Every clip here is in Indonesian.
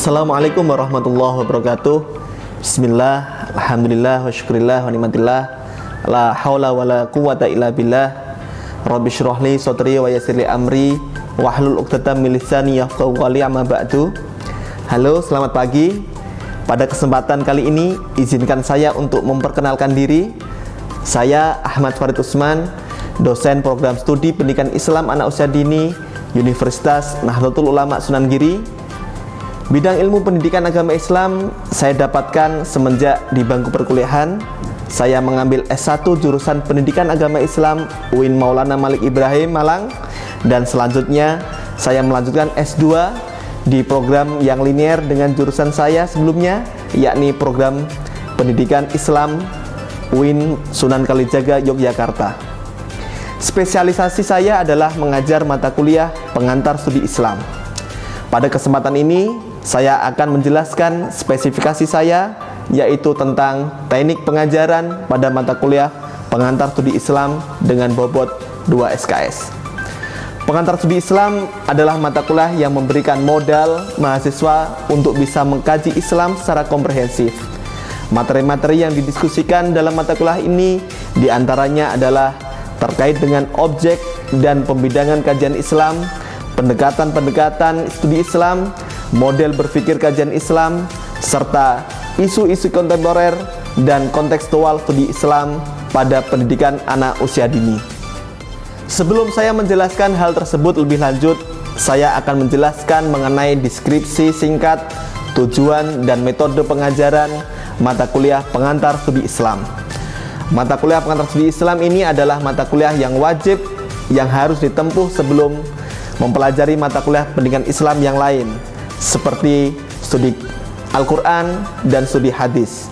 Assalamualaikum warahmatullahi wabarakatuh. Bismillah, alhamdulillah, wa syukurillah, wa ni'matillah. La hawla wa la quwata illa billah. Rabbi syrah li sodri wa yassir li amri wahlul 'uqdatam min lisani yafqahu qawli, amma ba'du. Halo, selamat pagi. Pada kesempatan kali ini izinkan saya untuk memperkenalkan diri. Saya Ahmad Farid Usman, dosen program studi pendidikan Islam anak usia dini Universitas Nahdlatul Ulama Sunan Giri. Bidang ilmu pendidikan agama Islam saya dapatkan semenjak di bangku perkuliahan. Saya mengambil S1 jurusan pendidikan agama Islam UIN Maulana Malik Ibrahim Malang, dan selanjutnya saya melanjutkan S2 di program yang linear dengan jurusan saya sebelumnya, yakni program pendidikan Islam UIN Sunan Kalijaga Yogyakarta. Spesialisasi saya adalah mengajar mata kuliah pengantar studi Islam. Pada kesempatan ini saya akan menjelaskan spesifikasi saya, yaitu tentang teknik pengajaran pada mata kuliah pengantar studi Islam dengan bobot 2 SKS. Pengantar studi Islam adalah mata kuliah yang memberikan modal mahasiswa untuk bisa mengkaji Islam secara komprehensif. Materi-materi yang didiskusikan dalam mata kuliah ini diantaranya adalah terkait dengan objek dan pembidangan kajian Islam, pendekatan-pendekatan studi Islam, model berpikir kajian Islam, serta isu-isu kontemporer dan kontekstual studi Islam pada pendidikan anak usia dini. Sebelum saya menjelaskan hal tersebut lebih lanjut, saya akan menjelaskan mengenai deskripsi singkat, tujuan, dan metode pengajaran mata kuliah pengantar studi Islam. Mata kuliah pengantar studi Islam ini adalah mata kuliah yang wajib yang harus ditempuh sebelum mempelajari mata kuliah pendidikan Islam yang lain, seperti studi Al-Quran dan studi hadis.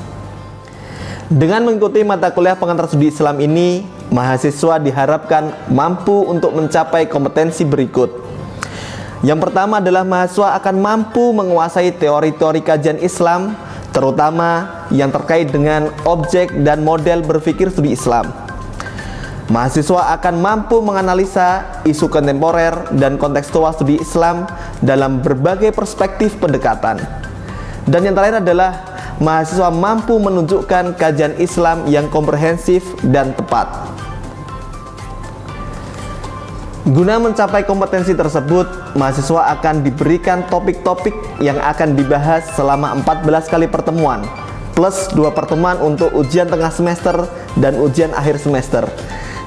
Dengan mengikuti mata kuliah pengantar studi Islam ini, mahasiswa diharapkan mampu untuk mencapai kompetensi berikut. Yang pertama adalah mahasiswa akan mampu menguasai teori-teori kajian Islam, terutama yang terkait dengan objek dan model berpikir studi Islam. Mahasiswa akan mampu menganalisa isu kontemporer dan kontekstual studi Islam dalam berbagai perspektif pendekatan. Dan yang terakhir adalah mahasiswa mampu menunjukkan kajian Islam yang komprehensif dan tepat. Guna mencapai kompetensi tersebut, mahasiswa akan diberikan topik-topik yang akan dibahas selama 14 kali pertemuan, plus 2 pertemuan untuk ujian tengah semester dan ujian akhir semester.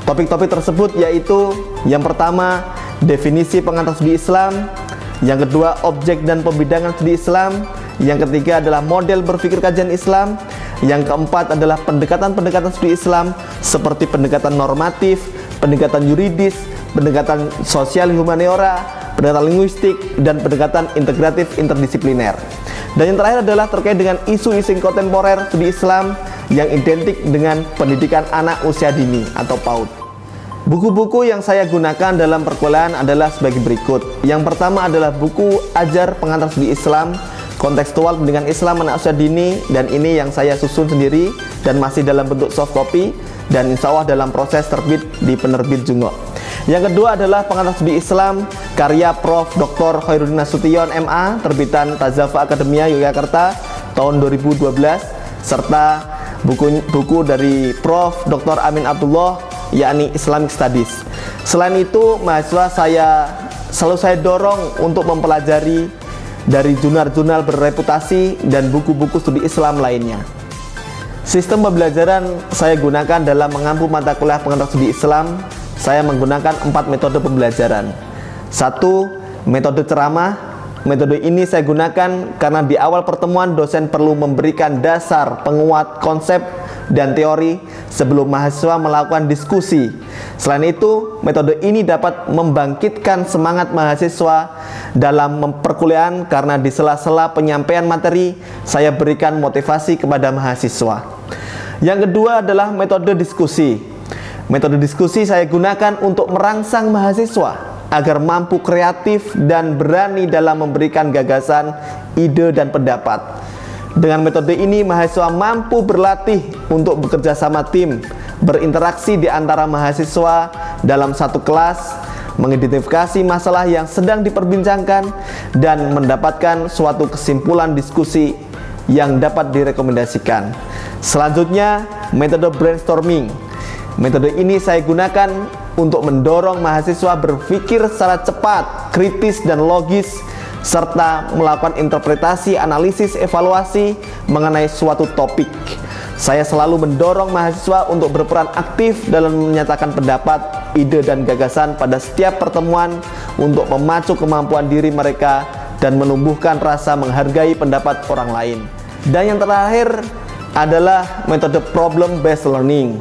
Topik-topik tersebut yaitu yang pertama, definisi pengantar studi Islam, yang kedua, objek dan pembidangan studi Islam, yang ketiga adalah model berpikir kajian Islam, yang keempat adalah pendekatan-pendekatan studi Islam seperti pendekatan normatif, pendekatan yuridis, pendekatan sosial humaniora, pendekatan linguistik, dan pendekatan integratif interdisipliner. Dan yang terakhir adalah terkait dengan isu-isu kontemporer studi Islam yang identik dengan pendidikan anak usia dini atau PAUD. Buku-buku yang saya gunakan dalam perkuliahan adalah sebagai berikut. Yang pertama adalah buku Ajar Pengantar Studi Islam, Kontekstual Pendidikan Islam Anak Usia Dini, dan ini yang saya susun sendiri dan masih dalam bentuk soft copy, dan insya Allah dalam proses terbit di penerbit Jungo. Yang kedua adalah Pengantar Studi Islam karya Prof. Dr. Khairuddin Nasution MA, terbitan Tazafa Akademia Yogyakarta tahun 2012, serta buku dari Prof. Dr. Amin Abdullah, yakni Islamic Studies. Selain itu, mahasiswa selalu saya dorong untuk mempelajari dari jurnal-jurnal berreputasi dan buku-buku studi Islam lainnya. Sistem pembelajaran saya gunakan dalam mengampu mata kuliah pengantar studi Islam. Saya menggunakan 4 metode pembelajaran. 1. Metode ceramah. Metode ini saya gunakan karena di awal pertemuan dosen perlu memberikan dasar penguat konsep dan teori sebelum mahasiswa melakukan diskusi. Selain itu, metode ini dapat membangkitkan semangat mahasiswa dalam perkuliahan karena di sela-sela penyampaian materi saya berikan motivasi kepada mahasiswa. Yang kedua adalah metode diskusi. Metode diskusi saya gunakan untuk merangsang mahasiswa agar mampu kreatif dan berani dalam memberikan gagasan, ide, dan pendapat. Dengan metode ini, mahasiswa mampu berlatih untuk bekerja sama tim, berinteraksi di antara mahasiswa dalam satu kelas, mengidentifikasi masalah yang sedang diperbincangkan, dan mendapatkan suatu kesimpulan diskusi yang dapat direkomendasikan. Selanjutnya, metode brainstorming. Metode ini saya gunakan untuk mendorong mahasiswa berpikir secara cepat, kritis, dan logis, serta melakukan interpretasi, analisis, evaluasi mengenai suatu topik. Saya selalu mendorong mahasiswa untuk berperan aktif dalam menyatakan pendapat, ide, dan gagasan pada setiap pertemuan untuk memacu kemampuan diri mereka dan menumbuhkan rasa menghargai pendapat orang lain. Dan yang terakhir adalah metode problem-based learning.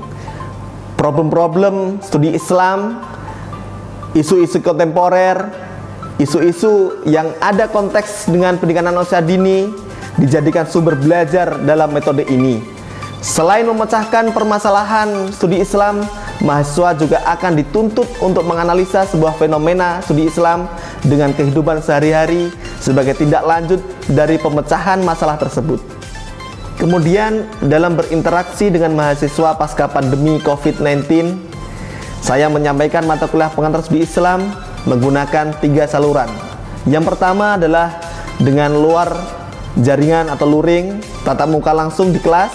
Problem-problem studi Islam, isu-isu kontemporer, isu-isu yang ada konteks dengan pendidikan usia dini dijadikan sumber belajar dalam metode ini. Selain memecahkan permasalahan studi Islam, mahasiswa juga akan dituntut untuk menganalisa sebuah fenomena studi Islam dengan kehidupan sehari-hari sebagai tindak lanjut dari pemecahan masalah tersebut. Kemudian dalam berinteraksi dengan mahasiswa pasca pandemi COVID-19, saya menyampaikan mata kuliah pengantar studi Islam menggunakan 3 saluran. Yang pertama adalah dengan luar jaringan atau luring, tatap muka langsung di kelas.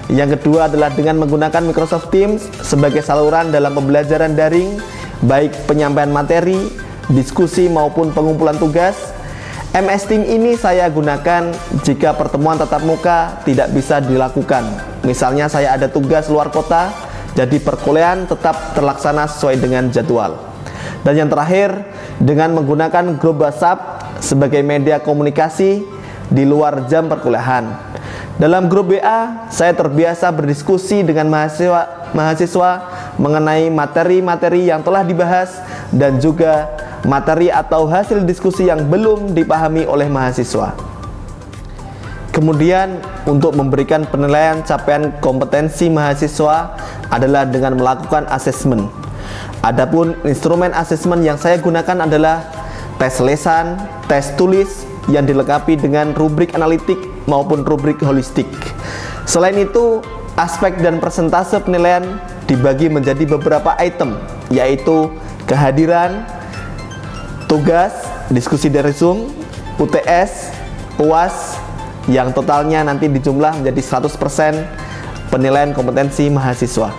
Yang kedua adalah dengan menggunakan Microsoft Teams sebagai saluran dalam pembelajaran daring, baik penyampaian materi, diskusi maupun pengumpulan tugas. MS Teams ini saya gunakan jika pertemuan tatap muka tidak bisa dilakukan. Misalnya saya ada tugas luar kota, jadi perkuliahan tetap terlaksana sesuai dengan jadwal. Dan yang terakhir, dengan menggunakan grup WhatsApp sebagai media komunikasi di luar jam perkuliahan. Dalam grup WA, saya terbiasa berdiskusi dengan mahasiswa mengenai materi-materi yang telah dibahas dan juga materi atau hasil diskusi yang belum dipahami oleh mahasiswa. Kemudian untuk memberikan penilaian capaian kompetensi mahasiswa adalah dengan melakukan asesmen. Adapun instrumen asesmen yang saya gunakan adalah tes lesan, tes tulis yang dilengkapi dengan rubrik analitik maupun rubrik holistik. Selain itu, aspek dan persentase penilaian dibagi menjadi beberapa item, yaitu kehadiran, tugas, diskusi dari Zoom, UTS, UAS, yang totalnya nanti dijumlah menjadi 100% penilaian kompetensi mahasiswa.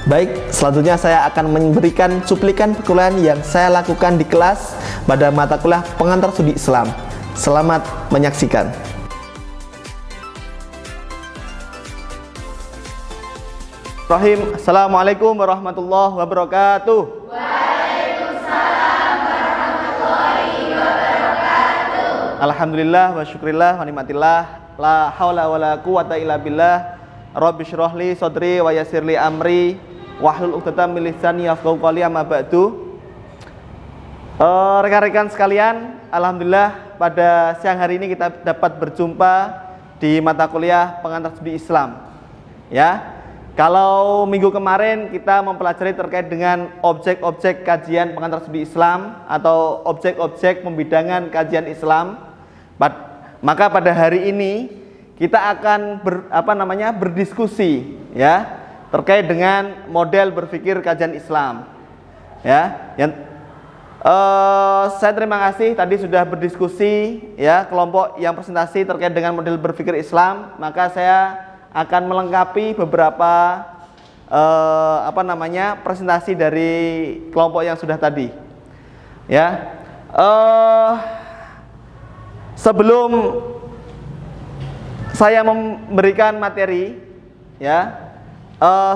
Baik, selanjutnya saya akan memberikan cuplikan perkuliahan yang saya lakukan di kelas pada mata kuliah pengantar studi Islam. Selamat menyaksikan. Assalamualaikum warahmatullahi wabarakatuh. Waalaikumsalam warahmatullahi wabarakatuh. Alhamdulillah wa syukrillah wa nikmatillah, la haula wa la quwata illa billah. Rabbi syrahli sadri wa yassirli amri wahlul 'uqdatam min lisani yafqahu qawli, amma ba'du. Rekan-rekan sekalian, alhamdulillah pada siang hari ini kita dapat berjumpa di mata kuliah pengantar studi Islam. Ya. Kalau minggu kemarin kita mempelajari terkait dengan objek-objek kajian pengantar studi Islam atau objek-objek pembidangan kajian Islam, maka pada hari ini kita akan berdiskusi ya terkait dengan model berpikir kajian Islam. Ya, saya terima kasih tadi sudah berdiskusi ya kelompok yang presentasi terkait dengan model berpikir Islam, maka saya akan melengkapi beberapa presentasi dari kelompok yang sudah tadi. Ya, sebelum saya memberikan materi, ya,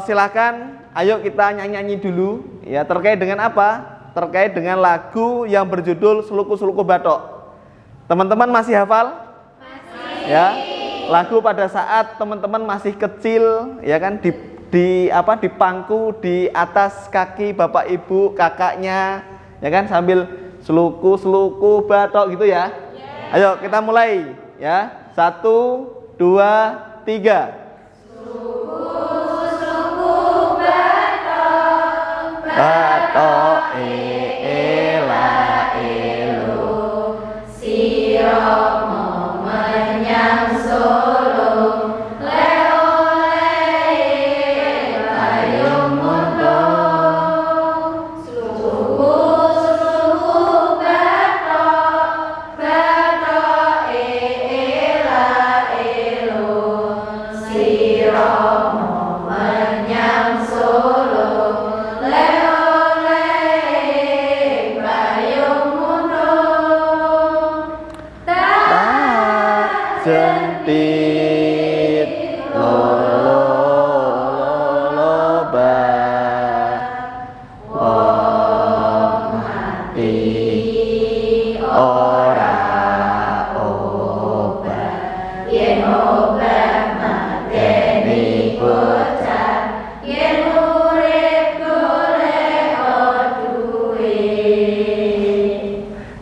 silakan, ayo kita nyanyi dulu, ya, terkait dengan apa? Terkait dengan lagu yang berjudul Seluku-Seluku Batok. Teman-teman masih hafal? Masih. Ya. Lagu pada saat teman-teman masih kecil, ya kan, di pangku di atas kaki bapak ibu kakaknya, ya kan, sambil seluku batok gitu ya. Ayo kita mulai ya, 1, 2, 3. Seluku batok batok ela elu siro menyang Solo le ole payung mundo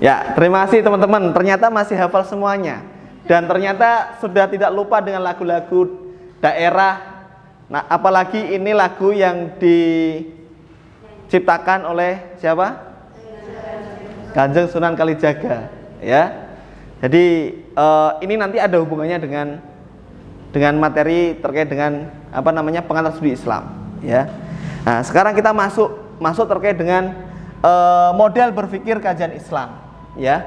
Ya, terima kasih teman-teman. Ternyata masih hafal semuanya. Dan ternyata sudah tidak lupa dengan lagu-lagu daerah. Nah, apalagi ini lagu yang diciptakan oleh siapa? Kanjeng Sunan Kalijaga, ya. Jadi ini nanti ada hubungannya dengan materi terkait dengan pengantar studi Islam, ya. Nah, sekarang kita masuk terkait dengan model berpikir kajian Islam, ya.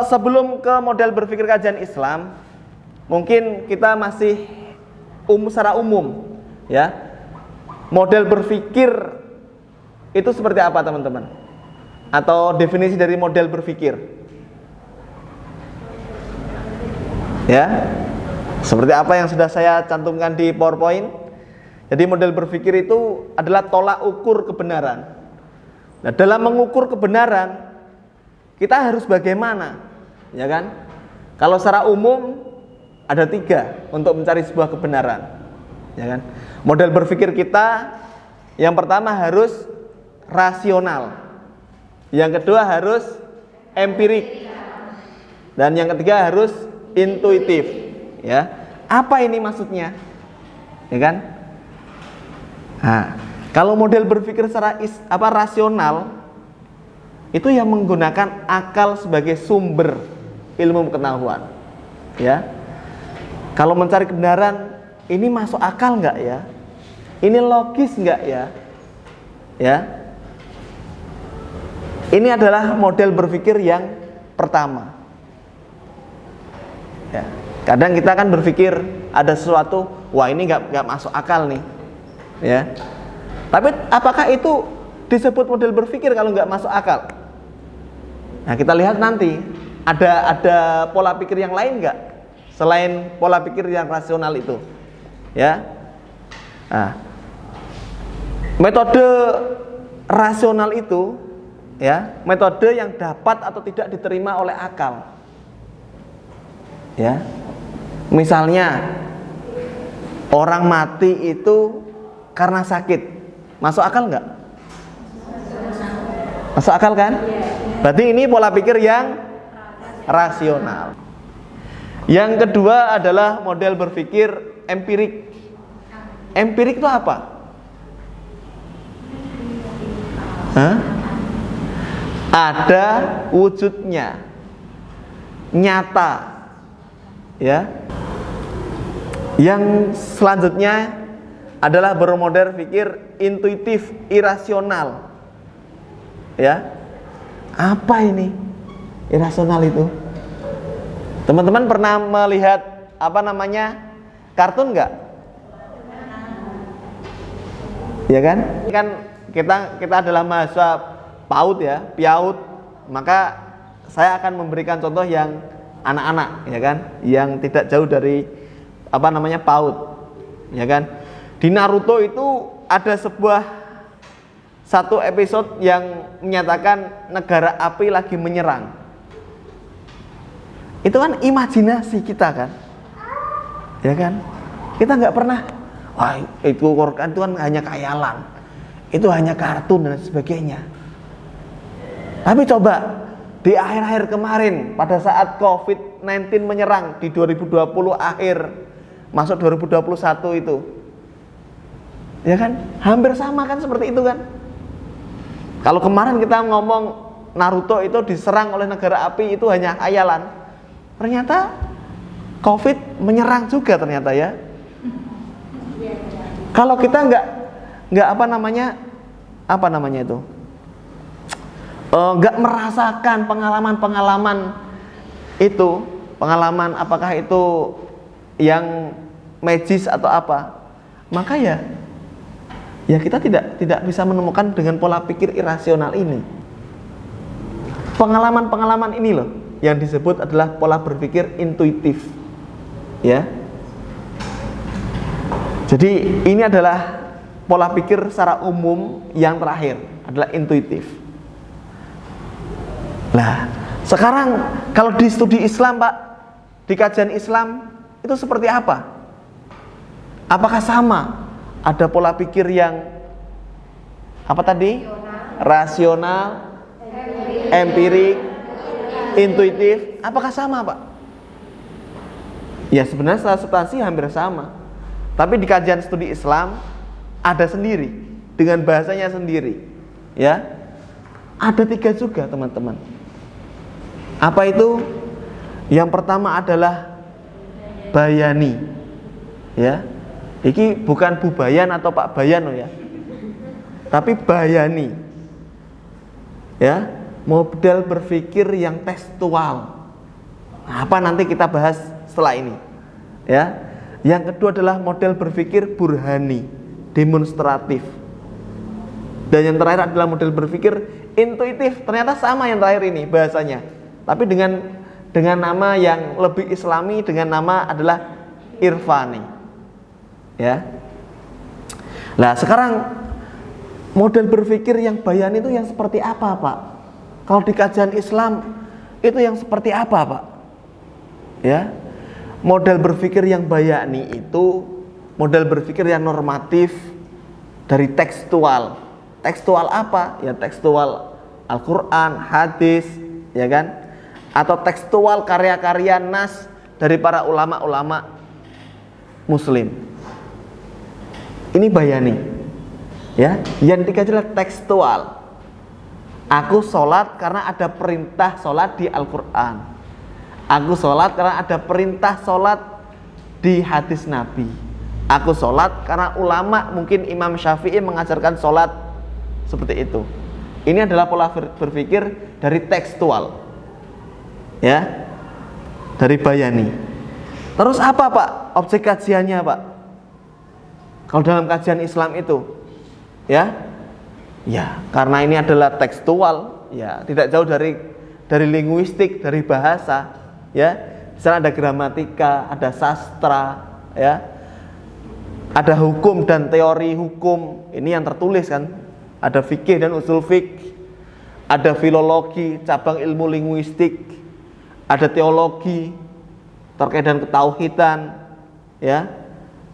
Sebelum ke model berpikir kajian Islam, mungkin kita masih secara umum, ya. Model berpikir itu seperti apa, teman-teman? Atau definisi dari model berpikir? Ya, seperti apa yang sudah saya cantumkan di PowerPoint. Jadi model berpikir itu adalah tolak ukur kebenaran. Nah, dalam mengukur kebenaran kita harus bagaimana, ya kan? Kalau secara umum ada 3 untuk mencari sebuah kebenaran, ya kan? Model berpikir kita yang pertama harus rasional, yang kedua harus empirik, dan yang ketiga harus intuitif, ya. Apa ini maksudnya, ya kan? Nah, kalau model berpikir secara rasional itu yang menggunakan akal sebagai sumber ilmu pengetahuan, ya. Kalau mencari kebenaran, ini masuk akal nggak ya? Ini logis nggak ya? Ya. Ini adalah model berpikir yang pertama. Ya. Kadang kita kan berpikir ada sesuatu, wah ini nggak masuk akal nih, ya. Tapi apakah itu disebut model berpikir kalau nggak masuk akal? Nah, kita lihat nanti ada pola pikir yang lain nggak selain pola pikir yang rasional itu, ya. Nah, metode rasional itu, ya, metode yang dapat atau tidak diterima oleh akal, ya. Misalnya orang mati itu karena sakit, masuk akal nggak? Masuk akal kan? Berarti ini pola pikir yang rasional. Yang kedua adalah model berpikir empirik. Empirik itu apa? Ada wujudnya, nyata, ya. Yang selanjutnya adalah bermodel pikir intuitif, irasional, ya. Apa ini irasional itu? Teman-teman pernah melihat kartun nggak? Ya kan? Kan kita adalah mahasiswa PAUD, ya, PIAUD. Maka saya akan memberikan contoh yang anak-anak, ya kan? Yang tidak jauh dari PAUD, ya kan? Di Naruto itu ada satu episode yang menyatakan negara api lagi menyerang. Itu kan imajinasi kita kan, ya kan? Kita nggak pernah, wah itu Quran itu kan hanya khayalan, itu hanya kartun dan sebagainya. Tapi coba di akhir-akhir kemarin, pada saat COVID-19 menyerang di 2020 akhir masuk 2021 itu, ya kan? Hampir sama kan seperti itu kan? Kalau kemarin kita ngomong Naruto itu diserang oleh negara api itu hanya khayalan, ternyata COVID menyerang juga ternyata, ya. Kalau kita nggak nggak merasakan pengalaman itu, apakah itu yang magis atau apa, maka ya kita tidak bisa menemukan dengan pola pikir irasional ini. Pengalaman ini loh yang disebut adalah pola berpikir intuitif, ya. Jadi ini adalah pola pikir secara umum yang terakhir, adalah intuitif. Nah, sekarang kalau di studi Islam, Pak, di kajian Islam itu seperti apa? Apakah sama? Ada pola pikir yang apa tadi? Rasional, empirik, intuitif, apakah sama Pak? Ya sebenarnya secara substansi hampir sama. Tapi di kajian studi Islam ada sendiri, dengan bahasanya sendiri. Ya, ada 3 juga teman-teman. Apa itu? Yang pertama adalah bayani. Ya, iki bukan Bu Bayan atau Pak Bayan ya, tapi bayani. Ya, model berpikir yang tekstual. Apa nanti kita bahas setelah ini. Ya, yang kedua adalah model berpikir burhani, demonstratif. Dan yang terakhir adalah model berpikir intuitif. Ternyata sama yang terakhir ini bahasanya, tapi dengan nama yang lebih islami, dengan nama adalah irfani. Ya. Nah, sekarang model berpikir yang bayani itu yang seperti apa, Pak? Kalau di kajian Islam itu yang seperti apa, Pak? Ya. Model berpikir yang bayani itu model berpikir yang normatif dari tekstual. Tekstual apa? Ya tekstual Al-Quran, hadis, ya kan? Atau tekstual karya-karya nas dari para ulama-ulama muslim. Ini bayani. Ya, yang dikaji adalah tekstual. Aku sholat karena ada perintah sholat di Al-Quran. Aku sholat karena ada perintah sholat di hadis Nabi. Aku sholat karena ulama, mungkin Imam Syafi'i mengajarkan sholat seperti itu. Ini adalah pola berpikir dari tekstual. Ya, dari bayani. Terus apa Pak objek kajiannya Pak? Kalau dalam kajian Islam itu, ya, karena ini adalah tekstual, ya tidak jauh dari linguistik, dari bahasa. Ya, di sana ada gramatika, ada sastra, ya, ada hukum dan teori hukum. Ini yang tertulis kan. Ada fikih dan usul fikih, ada filologi, cabang ilmu linguistik, ada teologi terkait dengan ketauhidan, ya,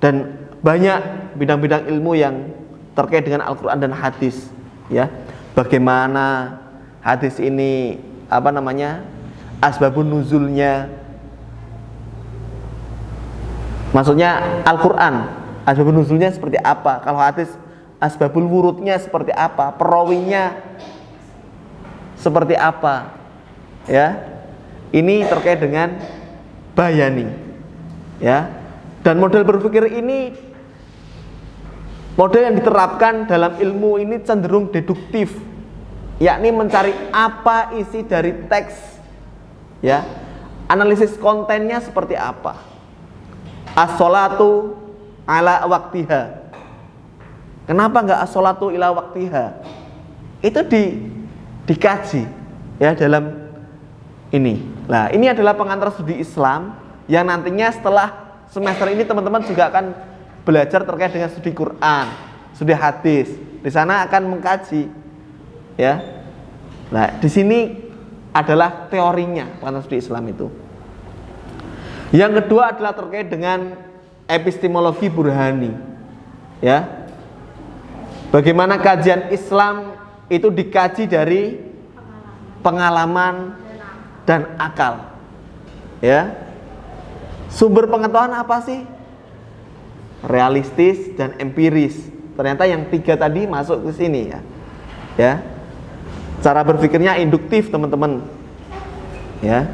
dan banyak bidang-bidang ilmu yang terkait dengan Al-Quran dan hadis. Ya, bagaimana hadis ini asbabun nuzulnya, maksudnya Al-Quran asbabun nuzulnya seperti apa, kalau hadis asbabul wurudnya seperti apa, perawinya seperti apa. Ya, ini terkait dengan bayani. Ya, dan model berpikir ini model yang diterapkan dalam ilmu ini cenderung deduktif, yakni mencari apa isi dari teks. Ya, analisis kontennya seperti apa. As-sholatu ala waktiha. Kenapa enggak as-sholatu ila waktiha? Itu dikaji ya dalam ini. Nah, ini adalah pengantar studi Islam yang nantinya setelah semester ini teman-teman juga akan belajar terkait dengan studi Quran, studi hadis. Di sana akan mengkaji. Ya. Nah, di sini adalah teorinya pengantar studi Islam itu. Yang kedua adalah terkait dengan epistemologi burhani. Ya. Bagaimana kajian Islam itu dikaji dari pengalaman dan akal. Ya. Sumber pengetahuan apa sih? Realistis dan empiris. Ternyata yang 3 tadi masuk ke sini ya. Ya. Cara berpikirnya induktif, teman-teman. Ya.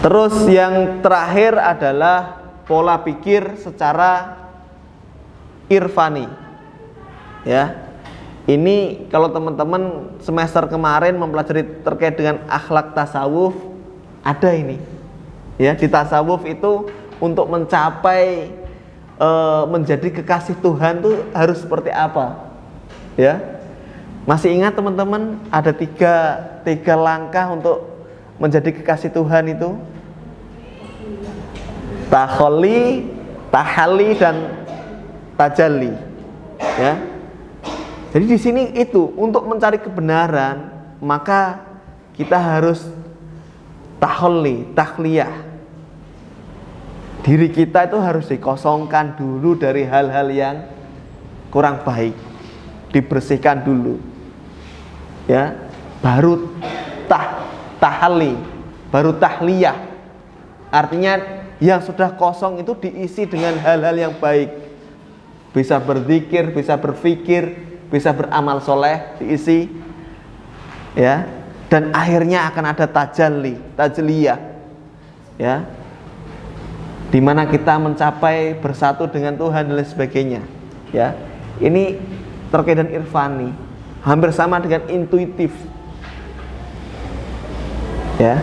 Terus yang terakhir adalah pola pikir secara irfani. Ya. Ini kalau teman-teman semester kemarin mempelajari terkait dengan akhlak tasawuf, ada ini. Ya, di tasawuf itu untuk mencapai menjadi kekasih Tuhan tuh harus seperti apa? Ya, masih ingat teman-teman ada tiga langkah untuk menjadi kekasih Tuhan itu? Takholli, tahalli, dan tajalli. Ya, jadi di sini itu untuk mencari kebenaran maka kita harus takholli, takhliyah. Diri kita itu harus dikosongkan dulu dari hal-hal yang kurang baik. dibersihkan dulu. Ya, baru tahalli, baru tahliyah. Artinya yang sudah kosong itu diisi dengan hal-hal yang baik. Bisa berzikir, bisa berpikir, bisa beramal soleh, diisi. Ya, dan akhirnya akan ada tajliyah. Ya. Di mana kita mencapai bersatu dengan Tuhan dan lain sebagainya. Ya. Ini terkait dengan irfani, hampir sama dengan intuitif. Ya.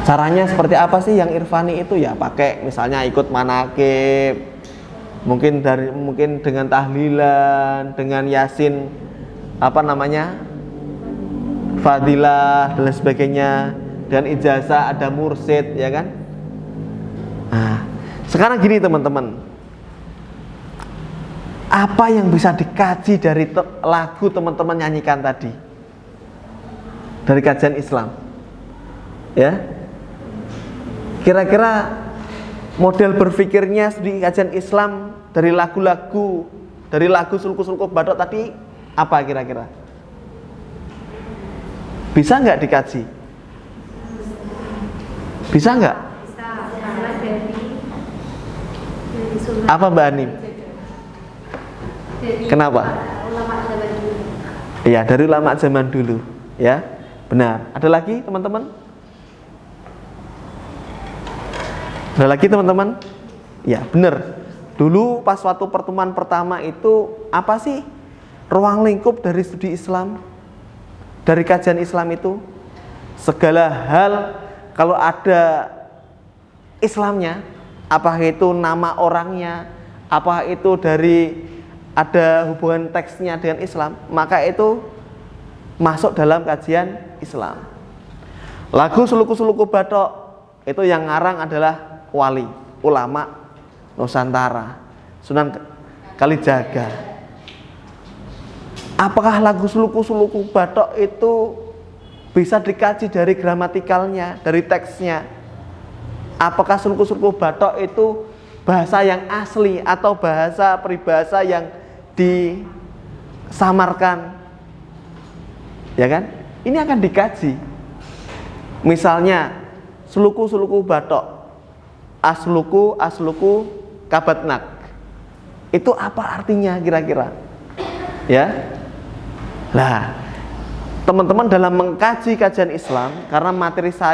Caranya seperti apa sih yang irfani itu? Ya pakai misalnya ikut manakib, mungkin dengan tahlilan, dengan yasin fadilah dan lain sebagainya, dan ijazah ada mursyid, ya kan? Nah, sekarang gini teman-teman, apa yang bisa dikaji dari lagu teman-teman nyanyikan tadi, dari kajian Islam? Ya, kira-kira model berpikirnya di kajian Islam dari lagu-lagu, dari lagu sulku-sulku batok tadi apa kira-kira? Bisa nggak dikaji? Bisa nggak? Bisa, karena dari sunnah. Apa Mbak Anim? Dari Kenapa? ulama zaman dulu. Iya, dari ulama zaman dulu. Ya, benar. Ada lagi teman-teman? Ada lagi teman-teman? Ya, benar. Dulu pas waktu pertemuan pertama itu apa sih ruang lingkup dari studi Islam? Dari kajian Islam itu segala hal kalau ada Islamnya, apakah itu nama orangnya, apakah itu dari ada hubungan teksnya dengan Islam, maka itu masuk dalam kajian Islam. Lagu suluku-suluku batok itu yang ngarang adalah wali, ulama Nusantara, Sunan Kalijaga. Apakah lagu suluku-suluku batok itu bisa dikaji dari gramatikalnya, dari teksnya? Apakah suluku-suluku batok itu bahasa yang asli atau bahasa peribahasa yang disamarkan? Ya kan? Ini akan dikaji. Misalnya suluku-suluku batok, asluku kabatnak. Itu apa artinya kira-kira? Ya. Lah, teman-teman dalam mengkaji kajian Islam, karena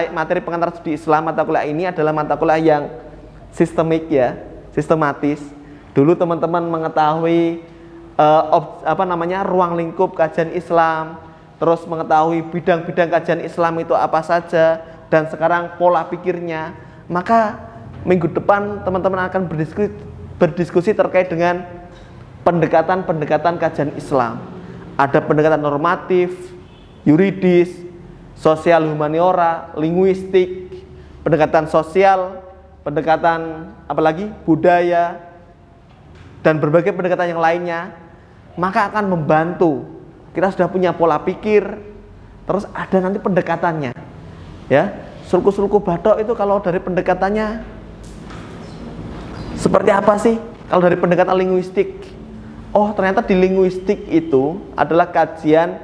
materi pengantar studi Islam mata kuliah ini adalah mata kuliah yang sistemik ya, sistematis. Dulu teman-teman mengetahui ruang lingkup kajian Islam, terus mengetahui bidang-bidang kajian Islam itu apa saja, dan sekarang pola pikirnya. Maka minggu depan teman-teman akan berdiskusi terkait dengan pendekatan-pendekatan kajian Islam. Ada pendekatan normatif, yuridis, sosial humaniora, linguistik, pendekatan sosial, pendekatan apalagi budaya, dan berbagai pendekatan yang lainnya. Maka akan membantu. Kita sudah punya pola pikir, terus ada nanti pendekatannya. Ya, sulku-sulku batok itu kalau dari pendekatannya seperti apa sih? Kalau dari pendekatan linguistik, oh ternyata di linguistik itu adalah kajian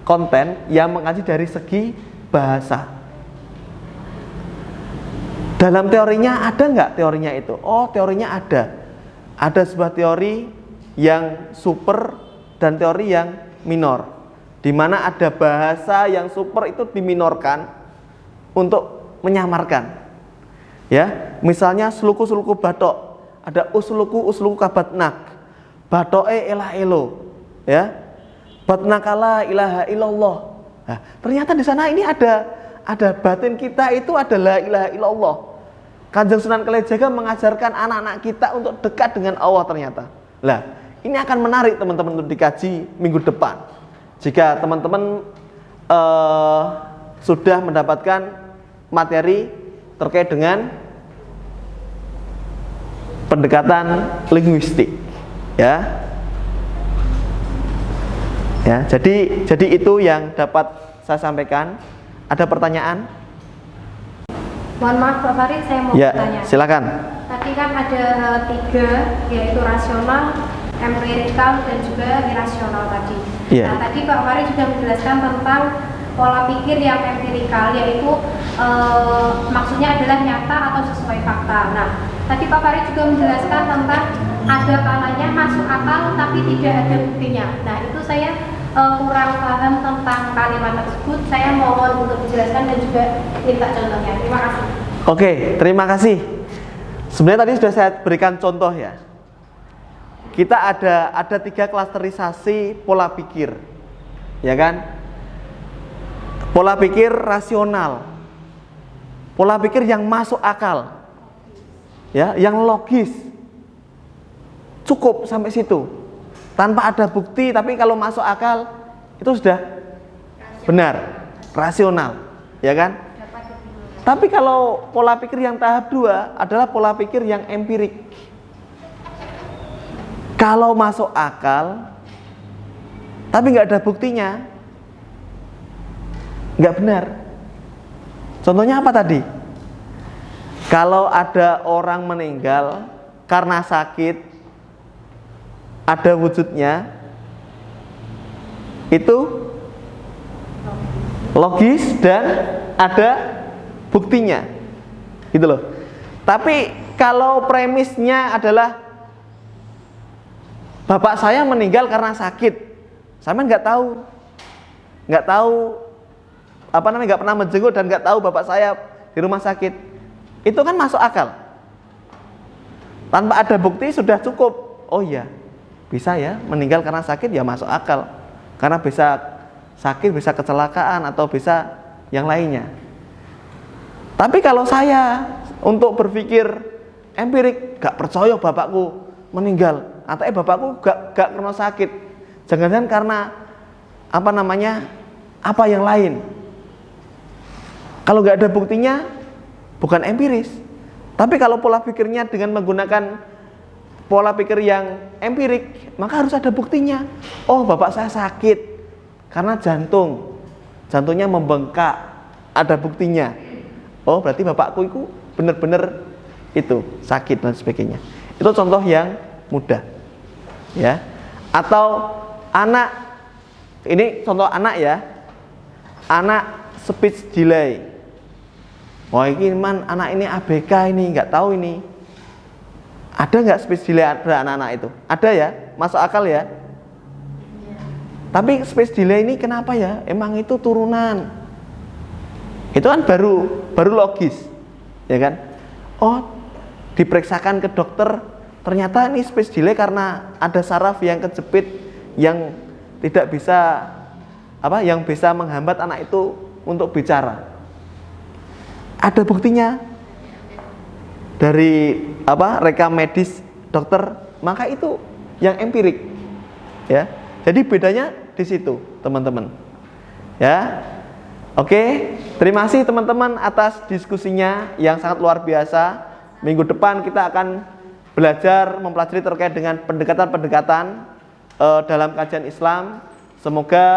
konten yang mengkaji dari segi bahasa. Dalam teorinya ada nggak teorinya itu? Oh teorinya ada. Ada sebuah teori yang super dan teori yang minor, di mana ada bahasa yang super itu diminorkan untuk menyamarkan. Ya, misalnya suluku-suluku batok, ada usluku kabatnak, batoe elah elo, ya, batnakala ilaha illallah. Nah, ternyata di sana ini ada batin kita itu adalah ilaha illallah. Kanjeng Sunan Kalijaga mengajarkan anak-anak kita untuk dekat dengan Allah ternyata. Lah, ini akan menarik teman-teman untuk dikaji minggu depan. Jika teman-teman sudah mendapatkan materi terkait dengan pendekatan linguistik, ya. Ya, jadi itu yang dapat saya sampaikan. Ada pertanyaan? Mohon maaf Pak Farid, saya mau Ya, bertanya. silakan. Tadi kan ada 3, yaitu rasional, empirikal dan juga irasional tadi. Iya. Nah, tadi Pak Farid juga menjelaskan tentang pola pikir yang empirikal, yaitu maksudnya adalah nyata atau sesuai fakta. Nah, tadi Pak Farid juga menjelaskan tentang ada kalanya masuk akal tapi tidak ada buktinya. Nah, itu saya kurang paham tentang kalimat tersebut. Saya mohon untuk dijelaskan dan juga minta contohnya. Terima kasih. Oke, terima kasih. Sebenarnya tadi sudah saya berikan contoh ya. Kita ada 3 klasterisasi pola pikir, ya kan? Pola pikir rasional, pola pikir yang masuk akal, ya, yang logis, cukup sampai situ, tanpa ada bukti. Tapi kalau masuk akal itu sudah benar, rasional, ya kan? Tapi kalau pola pikir yang tahap 2 adalah pola pikir yang empirik. Kalau masuk akal tapi nggak ada buktinya, nggak benar. Contohnya apa tadi? Kalau ada orang meninggal karena sakit, ada wujudnya, itu logis dan ada buktinya, gitu loh. Tapi kalau premisnya adalah bapak saya meninggal karena sakit, saya nggak tahu nggak pernah menjenguk dan nggak tahu bapak saya di rumah sakit, itu kan masuk akal. Tanpa ada bukti sudah cukup. Oh iya, bisa ya meninggal karena sakit, ya masuk akal, karena bisa sakit, bisa kecelakaan atau bisa yang lainnya. Tapi kalau saya untuk berpikir empirik, gak percaya bapakku meninggal, atau bapakku gak karena sakit, jangan-jangan karena apa yang lain. Kalau gak ada buktinya, bukan empiris. Tapi kalau pola pikirnya dengan menggunakan pola pikir yang empirik, maka harus ada buktinya. Oh, bapak saya sakit karena jantungnya membengkak, ada buktinya. Oh, berarti bapakku itu benar-benar itu sakit dan sebagainya. Itu contoh yang mudah, ya. Atau anak, ini contoh anak ya, anak speech delay. Wah, ini anak ini ABK ini, nggak tahu ini. Ada nggak speech delay pada anak-anak itu? Ada ya, masuk akal ya. Tapi speech delay ini kenapa ya? Emang itu turunan. Itu kan baru logis, ya kan? Oh, diperiksakan ke dokter, ternyata ini speech delay karena ada saraf yang kejepit yang tidak bisa yang bisa menghambat anak itu untuk bicara. Ada buktinya dari rekam medis dokter, maka itu yang empirik, ya. Jadi bedanya di situ, teman-teman, ya. Oke, terima kasih teman-teman atas diskusinya yang sangat luar biasa. Minggu depan kita akan belajar mempelajari terkait dengan pendekatan-pendekatan dalam kajian Islam. Semoga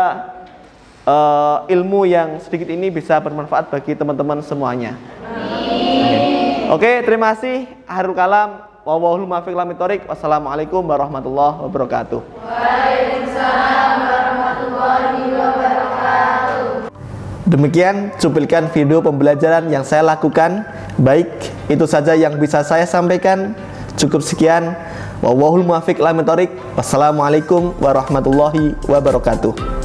ilmu yang sedikit ini bisa bermanfaat bagi teman-teman semuanya. Amin. Oke, terima kasih. Akhirul kalam. Wallahul muwaffiq ila thoriq. Wassalamualaikum warahmatullahi wabarakatuh. Waalaikumsalam warahmatullahi wabarakatuh. Demikian cuplikan video pembelajaran yang saya lakukan. Baik, itu saja yang bisa saya sampaikan. Cukup sekian. Wallahul muwaffiq ila thoriq. Wassalamualaikum warahmatullahi wabarakatuh.